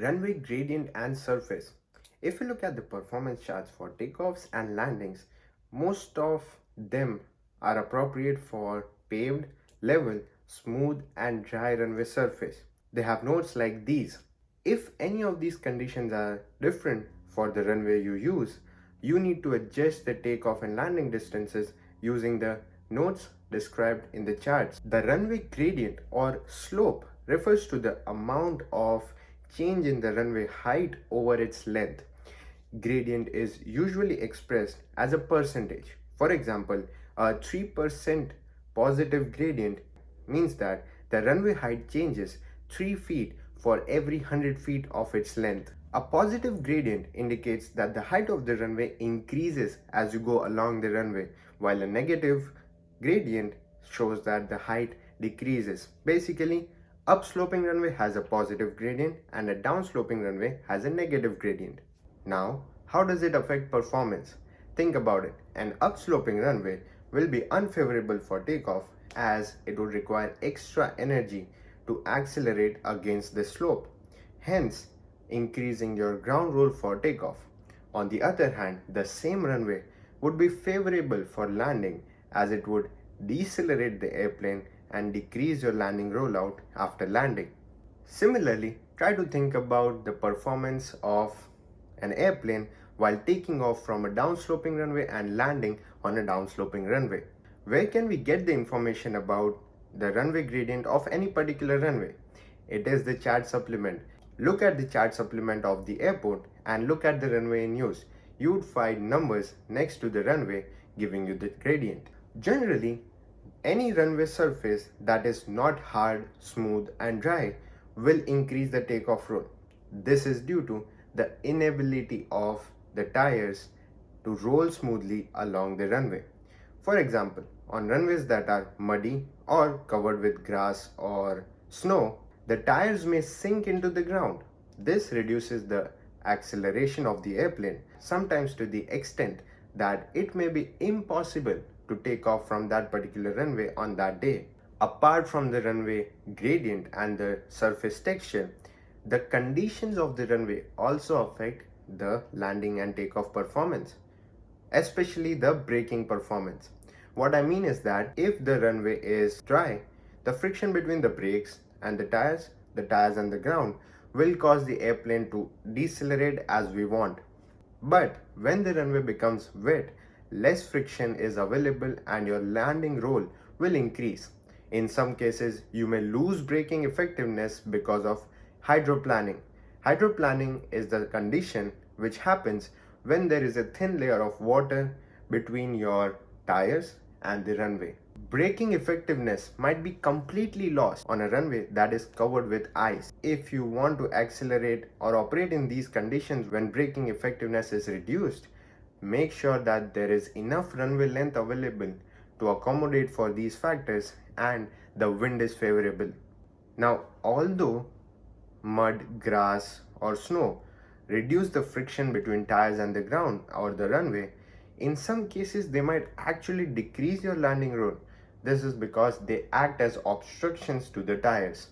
Runway gradient and surface. If you look at the performance charts for takeoffs and landings, most of them are appropriate for paved, level, smooth and dry runway surface. They have notes like these. If any of these conditions are different for the runway you use, you need to adjust the takeoff and landing distances using the notes described in the charts. The runway gradient or slope refers to the amount of change in the runway height over its length. Gradient is usually expressed as a percentage. For example, a 3% positive gradient means that the runway height changes 3 feet for every 100 feet of its length. A positive gradient indicates that the height of the runway increases as you go along the runway, while a negative gradient shows that the height decreases. Basically, upsloping runway has a positive gradient and a downsloping runway has a negative gradient. Now, how does it affect performance? Think about it. An upsloping runway will be unfavorable for takeoff as it would require extra energy to accelerate against the slope, hence increasing your ground roll for takeoff. On the other hand, the same runway would be favorable for landing as it would decelerate the airplane and decrease your landing rollout after landing. Similarly, try to think about the performance of an airplane while taking off from a downsloping runway and landing on a downsloping runway. Where can we get the information about the runway gradient of any particular runway? It is the chart supplement. Look at the chart supplement of the airport and look at the runway in use. You would find numbers next to the runway giving you the gradient. Generally, any runway surface that is not hard, smooth and dry will increase the takeoff roll. This is due to the inability of the tires to roll smoothly along the runway. For example, on runways that are muddy or covered with grass or snow, the tires may sink into the ground. This reduces the acceleration of the airplane, sometimes to the extent that it may be impossible to take off from that particular runway on that day. Apart from the runway gradient and the surface texture, the conditions of the runway also affect the landing and takeoff performance, especially the braking performance. What I mean is that if the runway is dry, the friction between the brakes and the tires and the ground will cause the airplane to decelerate as we want. But when the runway becomes wet, less friction is available and your landing roll will increase. In some cases, you may lose braking effectiveness because of hydroplaning. Hydroplaning is the condition which happens when there is a thin layer of water between your tires and the runway. Braking effectiveness might be completely lost on a runway that is covered with ice. If you want to accelerate or operate in these conditions when braking effectiveness is reduced, make sure that there is enough runway length available to accommodate for these factors and the wind is favorable. Now, although mud, grass or snow reduce the friction between tires and the ground or the runway, in some cases they might actually decrease your landing roll. This is because they act as obstructions to the tires.